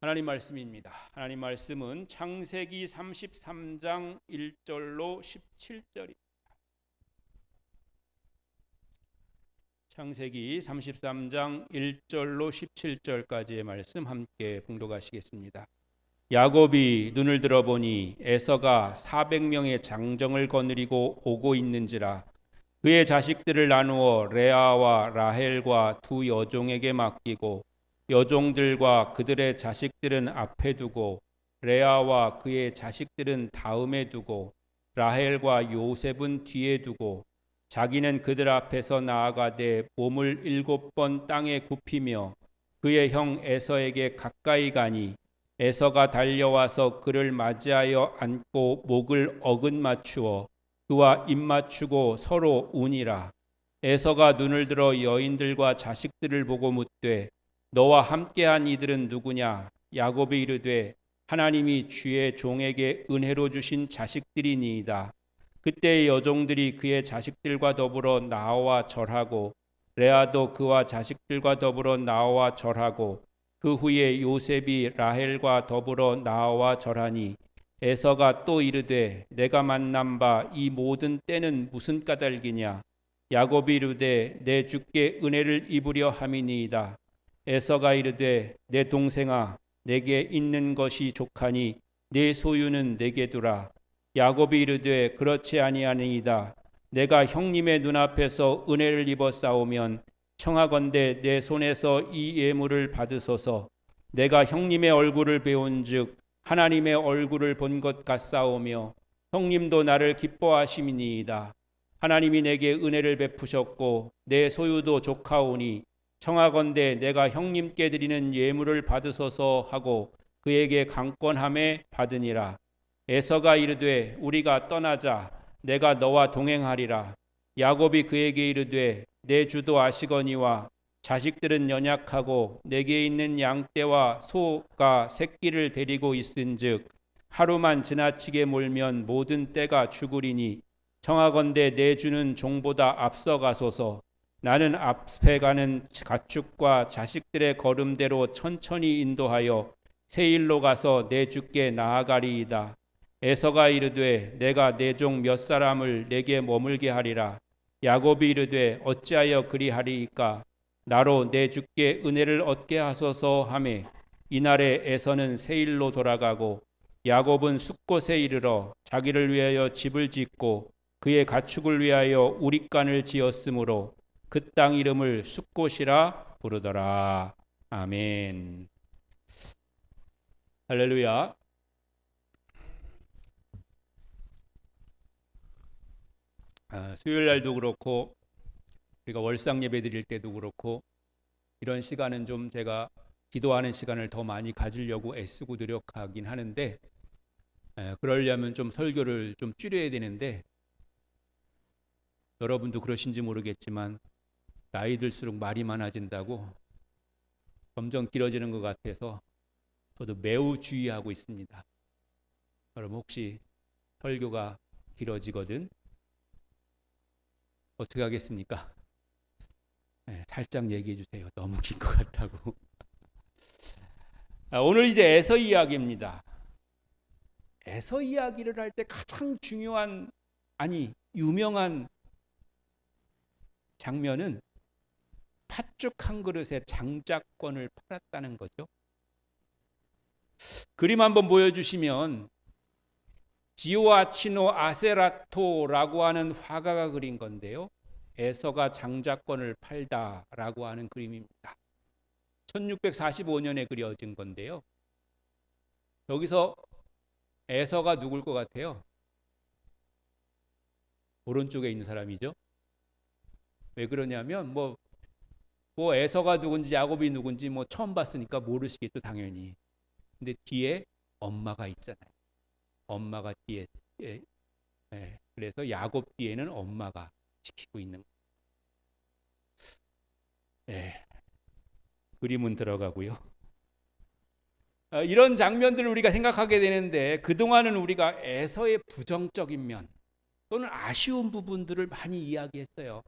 하나님 말씀입니다. 하나님 말씀은 창세기 33장 1절로 17절입니다. 창세기 33장 1절로 17절까지의 말씀 함께 봉독하시겠습니다. 야곱이 눈을 들어보니 에서가 400명의 장정을 거느리고 오고 있는지라 그의 자식들을 나누어 레아와 라헬과 두 여종에게 맡기고 여종들과 그들의 자식들은 앞에 두고 레아와 그의 자식들은 다음에 두고 라헬과 요셉은 뒤에 두고 자기는 그들 앞에서 나아가되 몸을 7번 땅에 굽히며 그의 형 에서에게 가까이 가니 에서가 달려와서 그를 맞이하여 안고 목을 어긋 맞추어 그와 입 맞추고 서로 우니라. 에서가 눈을 들어 여인들과 자식들을 보고 묻되 너와 함께한 이들은 누구냐? 야곱이 이르되 하나님이 주의 종에게 은혜로 주신 자식들이니이다. 그때 여종들이 그의 자식들과 더불어 나와 절하고 레아도 그와 자식들과 더불어 나와 절하고 그 후에 요셉이 라헬과 더불어 나와 절하니 에서가 또 이르되 내가 만난 바 이 모든 때는 무슨 까닭이냐? 야곱이 이르되 내 주께 은혜를 입으려 함이니이다. 에서가 이르되 내 동생아 내게 있는 것이 족하니 내 소유는 내게 두라. 야곱이 이르되 그렇지 아니하니이다. 내가 형님의 눈앞에서 은혜를 입어 싸우면 청하건대 내 손에서 이 예물을 받으소서. 내가 형님의 얼굴을 배운즉 하나님의 얼굴을 본 것 같사오며 형님도 나를 기뻐하심이니이다. 하나님이 내게 은혜를 베푸셨고 내 소유도 족하오니 청하건대 내가 형님께 드리는 예물을 받으소서 하고 그에게 강권함에 받으니라. 에서가 이르되 우리가 떠나자. 내가 너와 동행하리라. 야곱이 그에게 이르되 내 주도 아시거니와 자식들은 연약하고 내게 있는 양떼와 소가 새끼를 데리고 있은즉 하루만 지나치게 몰면 모든 떼가 죽으리니 청하건대 내 주는 종보다 앞서가소서. 나는 앞에 가는 가축과 자식들의 걸음대로 천천히 인도하여 세일로 가서 내 주께 나아가리이다. 에서가 이르되 내가 내 종 몇 사람을 내게 머물게 하리라. 야곱이 이르되 어찌하여 그리하리이까? 나로 내 주께 은혜를 얻게 하소서 하매 이날에 에서는 세일로 돌아가고 야곱은 숫곳에 이르러 자기를 위하여 집을 짓고 그의 가축을 위하여 우릿간을 지었으므로 그 땅 이름을 숫곳이라 부르더라. 아멘. 할렐루야. 수요일 날도 그렇고 우리가 월상 예배 드릴 때도 그렇고 이런 시간은 좀 제가 기도하는 시간을 더 많이 가지려고 애쓰고 노력하긴 하는데 그러려면 좀 설교를 좀 줄여야 되는데 여러분도 그러신지 모르겠지만 나이 들수록 말이 많아진다고 점점 길어지는 것 같아서 저도 매우 주의하고 있습니다. 여러분 혹시 설교가 길어지거든 어떻게 하겠습니까? 살짝 얘기해 주세요. 너무 긴 것 같다고. 오늘 이제 에서 이야기입니다. 에서 이야기를 할 때 가장 중요한 유명한 장면은 팥죽 한 그릇에 장자권을 팔았다는 거죠. 그림 한번 보여주시면 지오아치노 아세라토라고 하는 화가가 그린 건데요. 에서가 장자권을 팔다라고 하는 그림입니다. 1645년에 그려진 건데요. 여기서 에서가 누굴 것 같아요? 오른쪽에 있는 사람이죠. 왜 그러냐면 뭐 에서가 누군지 야곱이 누군지 처음 봤으니까 모르시겠죠 당연히. 근데 뒤에 엄마가 있잖아요. 엄마가 뒤에 그래서 야곱 뒤에는 엄마가 지키고 있는 그림은 들어가고요. 이런 장면들을 우리가 생각하게 되는데 그동안은 우리가 에서의 부정적인 면 또는 아쉬운 부분들을 많이 이야기했어요.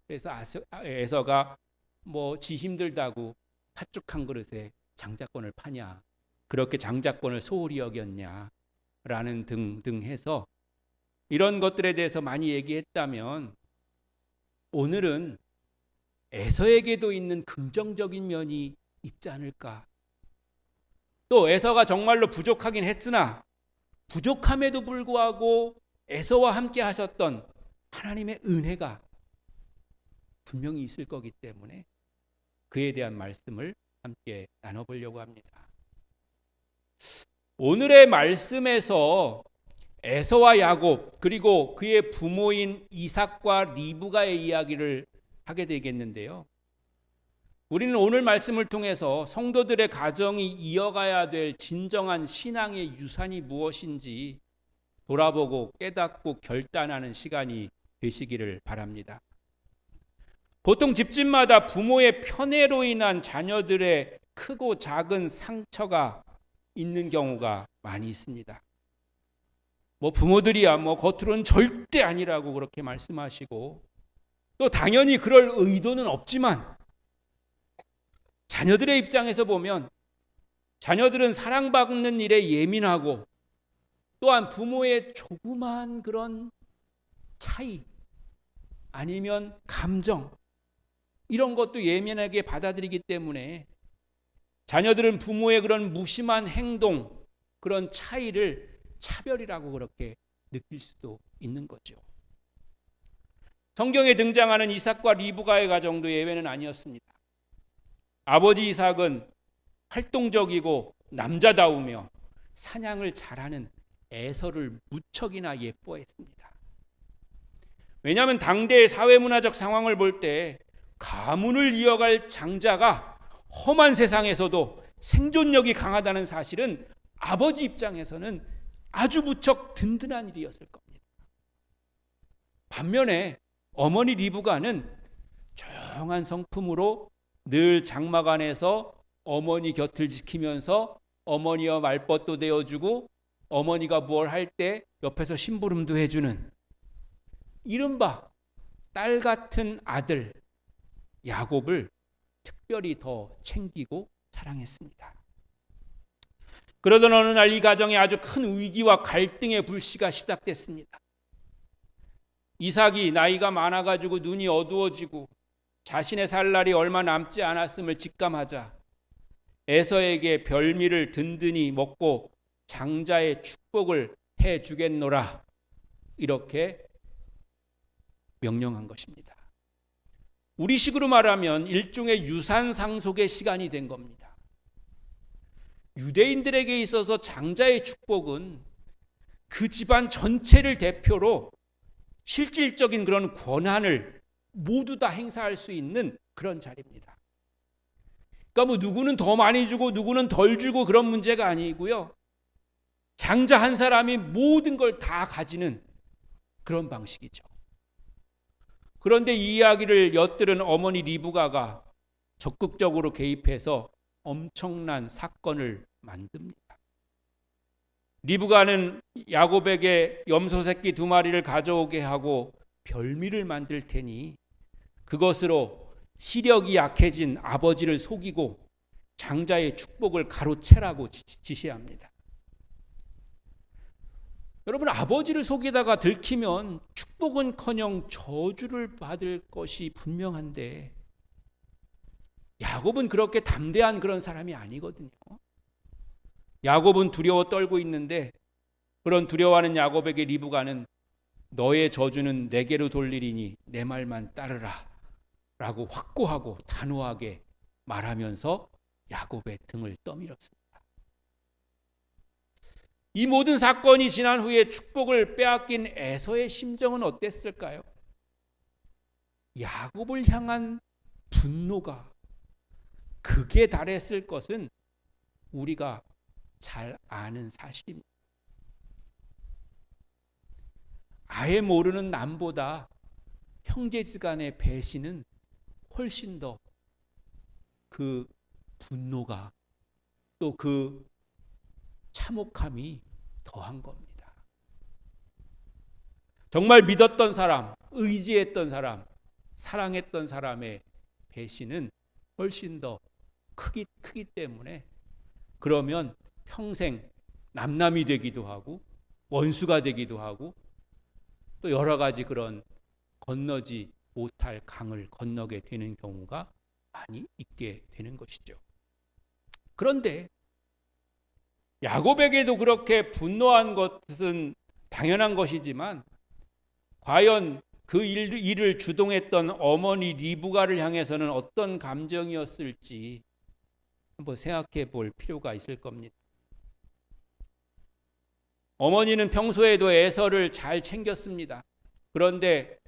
그래서 에서가 지 힘들다고 팥죽 한 그릇에 장자권을 파냐 그렇게 장자권을 소홀히 여겼냐라는 등등 해서 이런 것들에 대해서 많이 얘기했다면, 오늘은 에서에게도 있는 긍정적인 면이 있지 않을까. 또 에서가 정말로 부족하긴 했으나 부족함에도 불구하고 에서와 함께 하셨던 하나님의 은혜가 분명히 있을 거기 때문에 그에 대한 말씀을 함께 나눠보려고 합니다. 오늘의 말씀에서 에서와 야곱 그리고 그의 부모인 이삭과 리브가의 이야기를 하게 되겠는데요. 우리는 오늘 말씀을 통해서 성도들의 가정이 이어가야 될 진정한 신앙의 유산이 무엇인지 돌아보고 깨닫고 결단하는 시간이 되시기를 바랍니다. 보통 집집마다 부모의 편애로 인한 자녀들의 크고 작은 상처가 있는 경우가 많이 있습니다. 부모들이야 겉으로는 절대 아니라고 그렇게 말씀하시고, 또 당연히 그럴 의도는 없지만 자녀들의 입장에서 보면 자녀들은 사랑받는 일에 예민하고, 또한 부모의 조그마한 그런 차이 아니면 감정, 이런 것도 예민하게 받아들이기 때문에 자녀들은 부모의 그런 무심한 행동, 그런 차이를 차별이라고 그렇게 느낄 수도 있는 거죠. 성경에 등장하는 이삭과 리브가의 가정도 예외는 아니었습니다. 아버지 이삭은 활동적이고 남자다우며 사냥을 잘하는 에서를 무척이나 예뻐했습니다. 왜냐하면 당대의 사회문화적 상황을 볼 때 가문을 이어갈 장자가 험한 세상에서도 생존력이 강하다는 사실은 아버지 입장에서는 아주 무척 든든한 일이었을 겁니다. 반면에 어머니 리브가는 조용한 성품으로 늘 장막 안에서 어머니 곁을 지키면서 어머니와 말벗도 되어주고, 어머니가 뭘 할 때 옆에서 심부름도 해주는 이른바 딸 같은 아들 야곱을 특별히 더 챙기고 사랑했습니다. 그러던 어느 날 이 가정에 아주 큰 위기와 갈등의 불씨가 시작됐습니다. 이삭이 나이가 많아가지고 눈이 어두워지고 자신의 살 날이 얼마 남지 않았음을 직감하자 에서에게 별미를 든든히 먹고 장자의 축복을 해주겠노라, 이렇게 명령한 것입니다. 우리식으로 말하면 일종의 유산 상속의 시간이 된 겁니다. 유대인들에게 있어서 장자의 축복은 그 집안 전체를 대표로 실질적인 그런 권한을 모두 다 행사할 수 있는 그런 자리입니다. 그러니까 누구는 더 많이 주고 누구는 덜 주고 그런 문제가 아니고요. 장자 한 사람이 모든 걸 다 가지는 그런 방식이죠. 그런데 이 이야기를 엿들은 어머니 리브가가 적극적으로 개입해서 엄청난 사건을 만듭니다. 리브가는 야곱에게 염소 새끼 2마리를 가져오게 하고 별미를 만들 테니 그것으로 시력이 약해진 아버지를 속이고 장자의 축복을 가로채라고 지시합니다. 여러분, 아버지를 속이다가 들키면 축복은커녕 저주를 받을 것이 분명한데 야곱은 그렇게 담대한 그런 사람이 아니거든요. 야곱은 두려워 떨고 있는데, 그런 두려워하는 야곱에게 리브가는 너의 저주는 내게로 돌리리니 내 말만 따르라 라고 확고하고 단호하게 말하면서 야곱의 등을 떠밀었습니다. 이 모든 사건이 지난 후에 축복을 빼앗긴 에서의 심정은 어땠을까요? 야곱을 향한 분노가 극에 달했을 것은 우리가 잘 아는 사실입니다. 아예 모르는 남보다 형제지간의 배신은 훨씬 더 그 분노가, 또 그 참혹함이 더한 겁니다. 정말 믿었던 사람, 의지했던 사람, 사랑했던 사람의 배신은 훨씬 더 크기 때문에, 그러면 평생 남남이 되기도 하고 원수가 되기도 하고 또 여러 가지 그런 건너지 못할 강을 건너게 되는 경우가 많이 있게 되는 것이죠. 그런데 야곱에게도 그렇게 분노한 것은 당연한 것이지만 과연 그 일을 주동했던 어머니 리브가를 향해서는 어떤 감정이었을지 한번 생각해 볼 필요가 있을 겁니다. 어머니는 평소에도 에서를 잘 챙겼습니다. 그런데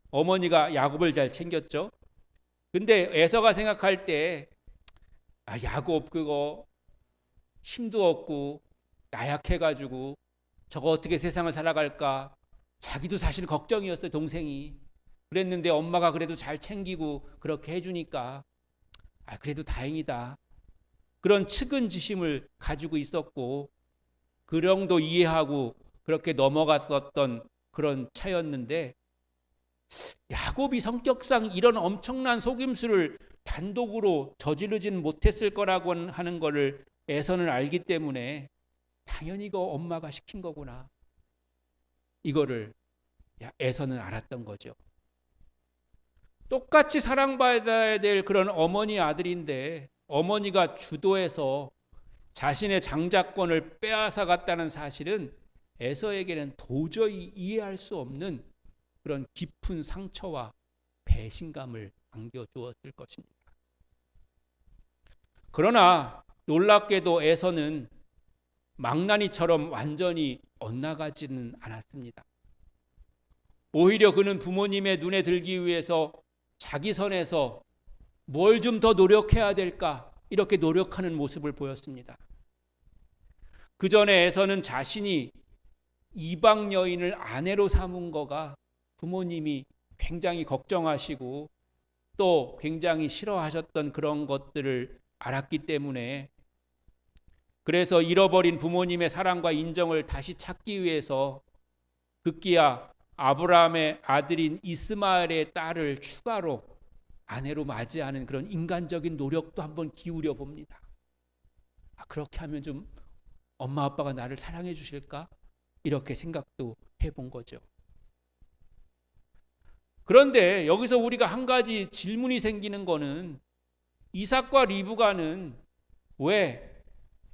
어머니가 야곱을 잘 챙겼죠. 근데 에서가 생각할 때 야곱 그거 힘도 없고 나약해가지고 저거 어떻게 세상을 살아갈까, 자기도 사실 걱정이었어요. 동생이 그랬는데 엄마가 그래도 잘 챙기고 그렇게 해주니까 그래도 다행이다, 그런 측은지심을 가지고 있었고 그 정도 이해하고 그렇게 넘어갔었던 그런 차였는데, 야곱이 성격상 이런 엄청난 속임수를 단독으로 저지르지는 못했을 거라고 하는 거를 에서는 알기 때문에 당연히 이거 엄마가 시킨 거구나, 이거를 에서는 알았던 거죠. 똑같이 사랑받아야 될 그런 어머니 아들인데 어머니가 주도해서 자신의 장자권을 빼앗아 갔다는 사실은 에서에게는 도저히 이해할 수 없는 그런 깊은 상처와 배신감을 안겨주었을 것입니다. 그러나 놀랍게도 에서는 망나니처럼 완전히 엇나가지는 않았습니다. 오히려 그는 부모님의 눈에 들기 위해서 자기 선에서 뭘 좀 더 노력해야 될까, 이렇게 노력하는 모습을 보였습니다. 그 전에 에서는 자신이 이방 여인을 아내로 삼은 거가 부모님이 굉장히 걱정하시고 또 굉장히 싫어하셨던 그런 것들을 알았기 때문에, 그래서 잃어버린 부모님의 사랑과 인정을 다시 찾기 위해서 급기야 아브라함의 아들인 이스마엘의 딸을 추가로 아내로 맞이하는 그런 인간적인 노력도 한번 기울여 봅니다. 그렇게 하면 좀 엄마 아빠가 나를 사랑해 주실까? 이렇게 생각도 해본 거죠. 그런데 여기서 우리가 한 가지 질문이 생기는 거는, 이삭과 리브가는 왜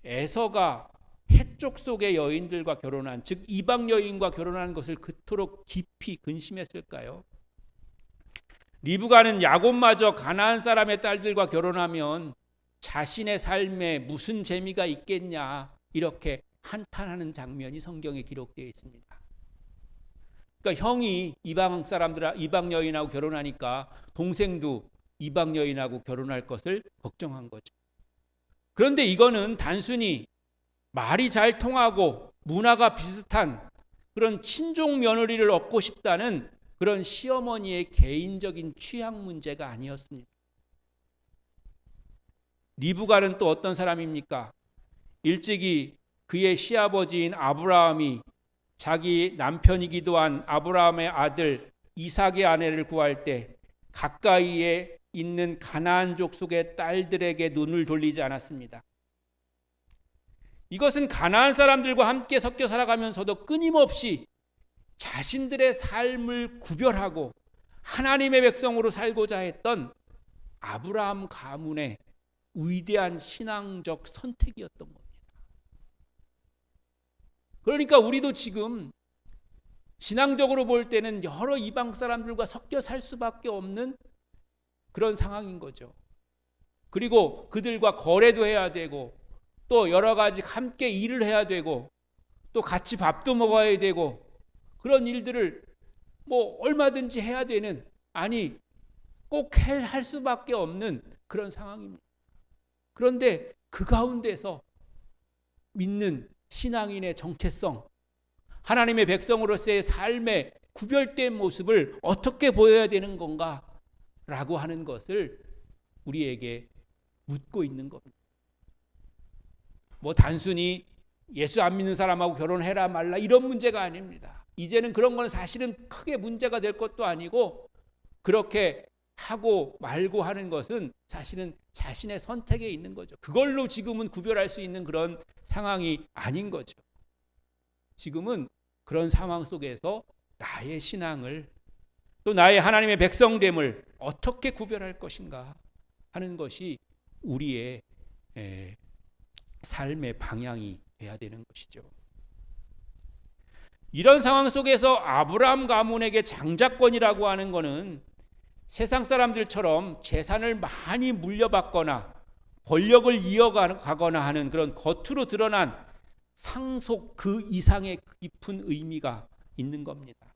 에서가 해쪽 속의 여인들과 결혼한, 즉 이방 여인과 결혼하는 것을 그토록 깊이 근심했을까요? 리브가는 야곱마저 가나안 사람의 딸들과 결혼하면 자신의 삶에 무슨 재미가 있겠냐, 이렇게 한탄하는 장면이 성경에 기록되어 있습니다. 그러니까 형이 이방 사람들, 이방 여인하고 결혼하니까 동생도 이방 여인하고 결혼할 것을 걱정한 거죠. 그런데 이거는 단순히 말이 잘 통하고 문화가 비슷한 그런 친족 며느리를 얻고 싶다는 그런 시어머니의 개인적인 취향 문제가 아니었습니다. 리브가는 또 어떤 사람입니까? 일찍이 그의 시아버지인 아브라함이 자기 남편이기도 한 아브라함의 아들 이삭의 아내를 구할 때 가까이에 있는 가나안 족속의 딸들에게 눈을 돌리지 않았습니다. 이것은 가나안 사람들과 함께 섞여 살아가면서도 끊임없이 자신들의 삶을 구별하고 하나님의 백성으로 살고자 했던 아브라함 가문의 위대한 신앙적 선택이었던 겁니다. 그러니까 우리도 지금 신앙적으로 볼 때는 여러 이방 사람들과 섞여 살 수밖에 없는 그런 상황인 거죠. 그리고 그들과 거래도 해야 되고 또 여러 가지 함께 일을 해야 되고 또 같이 밥도 먹어야 되고 그런 일들을 얼마든지 해야 되는, 아니 꼭 할 수밖에 없는 그런 상황입니다. 그런데 그 가운데서 믿는 신앙인의 정체성, 하나님의 백성으로서의 삶의 구별된 모습을 어떻게 보여야 되는 건가 라고 하는 것을 우리에게 묻고 있는 겁니다. 단순히 예수 안 믿는 사람하고 결혼해라 말라 이런 문제가 아닙니다. 이제는 그런 건 사실은 크게 문제가 될 것도 아니고 그렇게 하고 말고 하는 것은 사실은 자신의 선택에 있는 거죠. 그걸로 지금은 구별할 수 있는 그런 상황이 아닌 거죠. 지금은 그런 상황 속에서 나의 신앙을 또 나의 하나님의 백성됨을 어떻게 구별할 것인가 하는 것이 우리의 삶의 방향이 돼야 되는 것이죠. 이런 상황 속에서 아브라함 가문에게 장자권이라고 하는 것은 세상 사람들처럼 재산을 많이 물려받거나 권력을 이어가거나 하는 그런 겉으로 드러난 상속 그 이상의 깊은 의미가 있는 겁니다.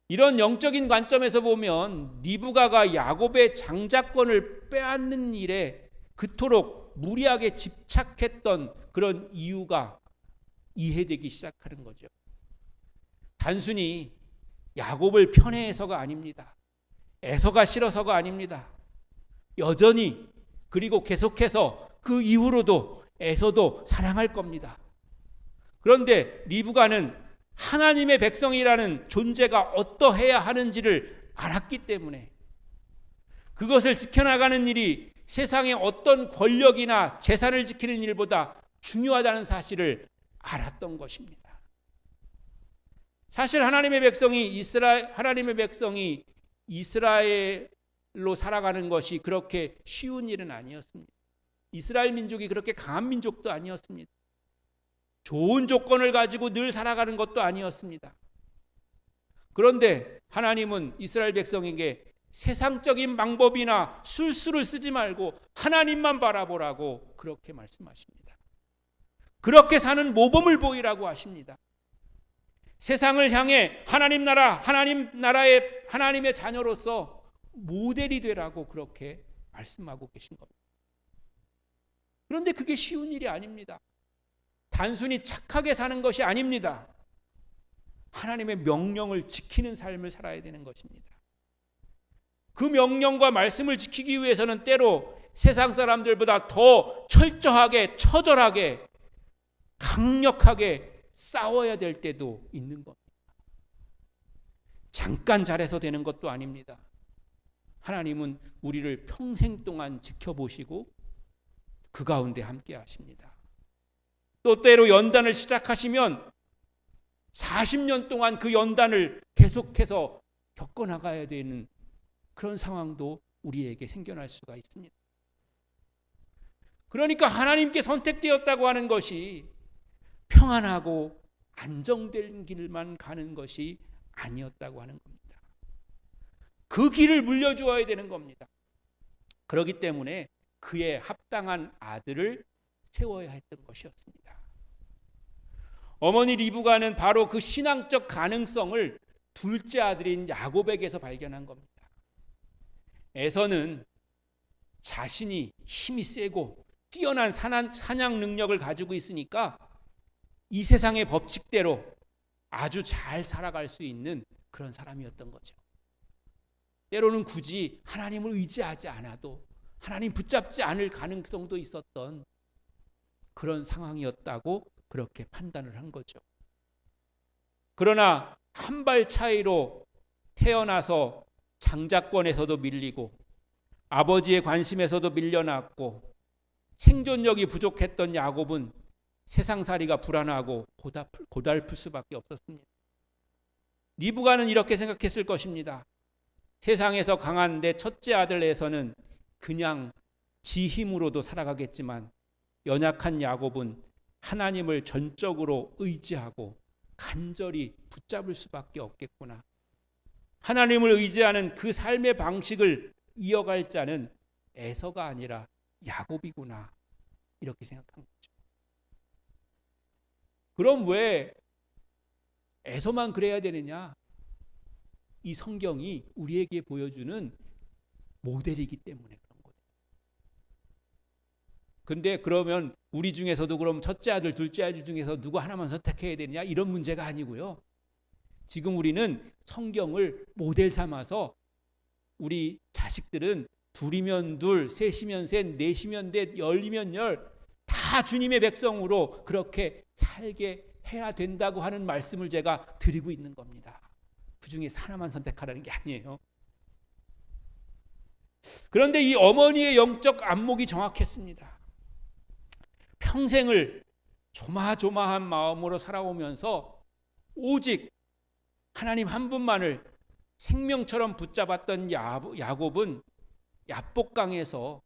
이런 영적인 관점에서 보면 리브가가 야곱의 장자권을 빼앗는 일에 그토록 무리하게 집착했던 그런 이유가 이해되기 시작하는 거죠. 단순히 야곱을 편애해서가 아닙니다. 애서가 싫어서가 아닙니다. 여전히 그리고 계속해서 그 이후로도 애서도 사랑할 겁니다. 그런데 리브가는 하나님의 백성이라는 존재가 어떠해야 하는지를 알았기 때문에 그것을 지켜나가는 일이 세상의 어떤 권력이나 재산을 지키는 일보다 중요하다는 사실을 알았던 것입니다. 사실 하나님의 백성이 이스라엘로 살아가는 것이 그렇게 쉬운 일은 아니었습니다. 이스라엘 민족이 그렇게 강한 민족도 아니었습니다. 좋은 조건을 가지고 늘 살아가는 것도 아니었습니다. 그런데 하나님은 이스라엘 백성에게 세상적인 방법이나 술수를 쓰지 말고 하나님만 바라보라고 그렇게 말씀하십니다. 그렇게 사는 모범을 보이라고 하십니다. 세상을 향해 하나님 나라의 하나님의 자녀로서 모델이 되라고 그렇게 말씀하고 계신 겁니다. 그런데 그게 쉬운 일이 아닙니다. 단순히 착하게 사는 것이 아닙니다. 하나님의 명령을 지키는 삶을 살아야 되는 것입니다. 그 명령과 말씀을 지키기 위해서는 때로 세상 사람들보다 더 철저하게, 처절하게, 강력하게 싸워야 될 때도 있는 겁니다. 잠깐 잘해서 되는 것도 아닙니다. 하나님은 우리를 평생 동안 지켜보시고 그 가운데 함께 하십니다. 또 때로 연단을 시작하시면 40년 동안 그 연단을 계속해서 겪어나가야 되는 그런 상황도 우리에게 생겨날 수가 있습니다. 그러니까 하나님께 선택되었다고 하는 것이 평안하고 안정된 길만 가는 것이 아니었다고 하는 겁니다. 그 길을 물려주어야 되는 겁니다. 그렇기 때문에 그에 합당한 아들을 세워야 했던 것이었습니다. 어머니 리브가는 바로 그 신앙적 가능성을 둘째 아들인 야곱에게서 발견한 겁니다. 에서는 자신이 힘이 세고 뛰어난 사냥 능력을 가지고 있으니까 이 세상의 법칙대로 아주 잘 살아갈 수 있는 그런 사람이었던 거죠. 때로는 굳이 하나님을 의지하지 않아도 하나님 붙잡지 않을 가능성도 있었던 그런 상황이었다고 그렇게 판단을 한 거죠. 그러나 한 발 차이로 태어나서 장자권에서도 밀리고 아버지의 관심에서도 밀려났고 생존력이 부족했던 야곱은 세상살이가 불안하고 고달플 수밖에 없었습니다. 리브가는 이렇게 생각했을 것입니다. 세상에서 강한 내 첫째 아들 에서는 그냥 지 힘으로도 살아가겠지만 연약한 야곱은 하나님을 전적으로 의지하고 간절히 붙잡을 수밖에 없겠구나. 하나님을 의지하는 그 삶의 방식을 이어갈 자는 에서가 아니라 야곱이구나. 이렇게 생각한 거죠. 그럼 왜 에서만 그래야 되느냐? 이 성경이 우리에게 보여주는 모델이기 때문에 그런 거예요. 근데 그러면 우리 중에서도 그럼 첫째 아들, 둘째 아들 중에서 누구 하나만 선택해야 되느냐? 이런 문제가 아니고요. 지금 우리는 성경을 모델 삼아서 우리 자식들은 둘이면 둘, 셋이면 셋, 넷이면 넷, 열이면 열, 다 주님의 백성으로 그렇게 살게 해야 된다고 하는 말씀을 제가 드리고 있는 겁니다. 그 중에 하나만 선택하라는 게 아니에요. 그런데 이 어머니의 영적 안목이 정확했습니다. 평생을 조마조마한 마음으로 살아오면서 오직 하나님 한 분만을 생명처럼 붙잡았던 야곱은 야복강에서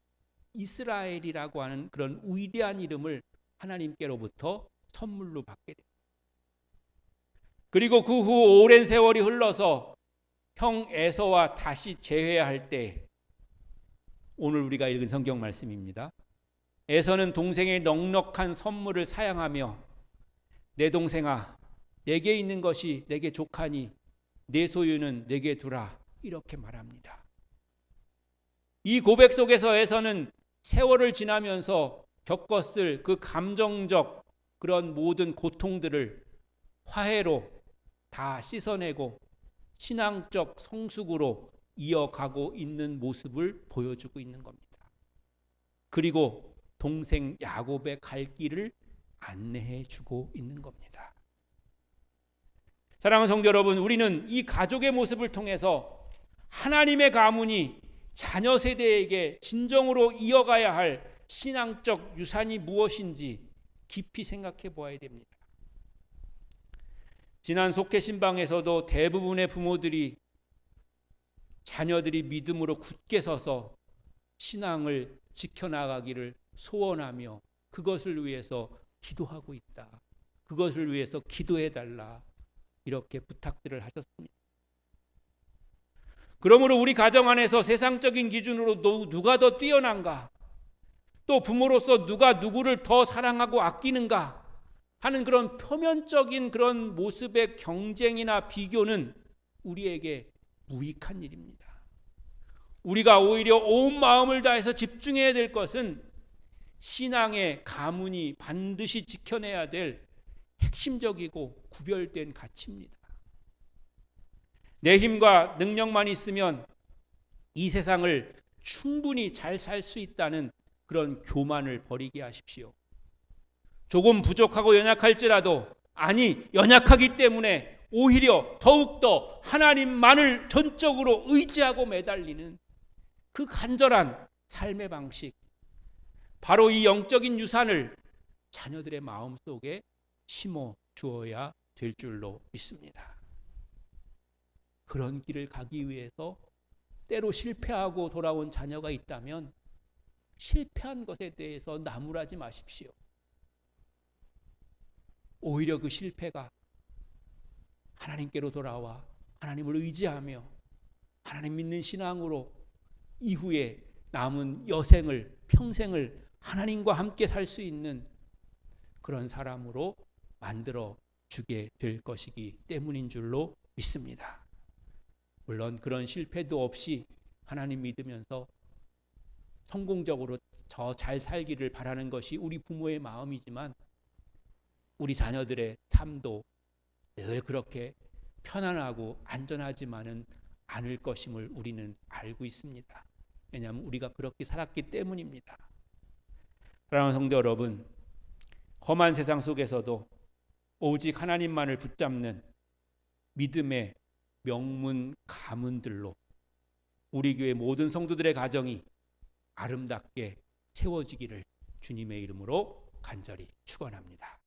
이스라엘이라고 하는 그런 위대한 이름을 하나님께로부터 선물로 받게 됩니다. 그리고 그 후 오랜 세월이 흘러서 형 에서와 다시 재회할 때, 오늘 우리가 읽은 성경 말씀입니다. 에서는 동생의 넉넉한 선물을 사양하며 내 동생아, 내게 있는 것이 내게 족하니 내 소유는 내게 두라, 이렇게 말합니다. 이 고백 속에서 에서는 세월을 지나면서 겪었을 그 감정적 그런 모든 고통들을 화해로 다 씻어내고 신앙적 성숙으로 이어가고 있는 모습을 보여주고 있는 겁니다. 그리고 동생 야곱의 갈 길을 안내해 주고 있는 겁니다. 사랑하는 성도 여러분, 우리는 이 가족의 모습을 통해서 하나님의 가문이 자녀 세대에게 진정으로 이어가야 할 신앙적 유산이 무엇인지 깊이 생각해 보아야 됩니다. 지난 속회 신방에서도 대부분의 부모들이 자녀들이 믿음으로 굳게 서서 신앙을 지켜나가기를 소원하며 그것을 위해서 기도하고 있다, 그것을 위해서 기도해달라, 이렇게 부탁들을 하셨습니다. 그러므로 우리 가정 안에서 세상적인 기준으로 누가 더 뛰어난가, 또 부모로서 누가 누구를 더 사랑하고 아끼는가 하는 그런 표면적인 그런 모습의 경쟁이나 비교는 우리에게 무익한 일입니다. 우리가 오히려 온 마음을 다해서 집중해야 될 것은 신앙의 가문이 반드시 지켜내야 될 핵심적이고 구별된 가치입니다. 내 힘과 능력만 있으면 이 세상을 충분히 잘 살 수 있다는 그런 교만을 버리게 하십시오. 조금 부족하고 연약할지라도, 아니 연약하기 때문에 오히려 더욱더 하나님만을 전적으로 의지하고 매달리는 그 간절한 삶의 방식, 바로 이 영적인 유산을 자녀들의 마음속에 심어 주어야 될 줄로 믿습니다. 그런 길을 가기 위해서 때로 실패하고 돌아온 자녀가 있다면 실패한 것에 대해서 나무라지 마십시오. 오히려 그 실패가 하나님께로 돌아와 하나님을 의지하며 하나님 믿는 신앙으로 이후에 남은 여생을, 평생을 하나님과 함께 살 수 있는 그런 사람으로 만들어 주게 될 것이기 때문인 줄로 믿습니다. 물론 그런 실패도 없이 하나님 믿으면서 성공적으로 더 잘 살기를 바라는 것이 우리 부모의 마음이지만, 우리 자녀들의 삶도 늘 그렇게 편안하고 안전하지만은 않을 것임을 우리는 알고 있습니다. 왜냐하면 우리가 그렇게 살았기 때문입니다. 사랑하는 성도 여러분, 험한 세상 속에서도 오직 하나님만을 붙잡는 믿음의 명문 가문들로 우리 교회 모든 성도들의 가정이 아름답게 채워지기를 주님의 이름으로 간절히 축원합니다.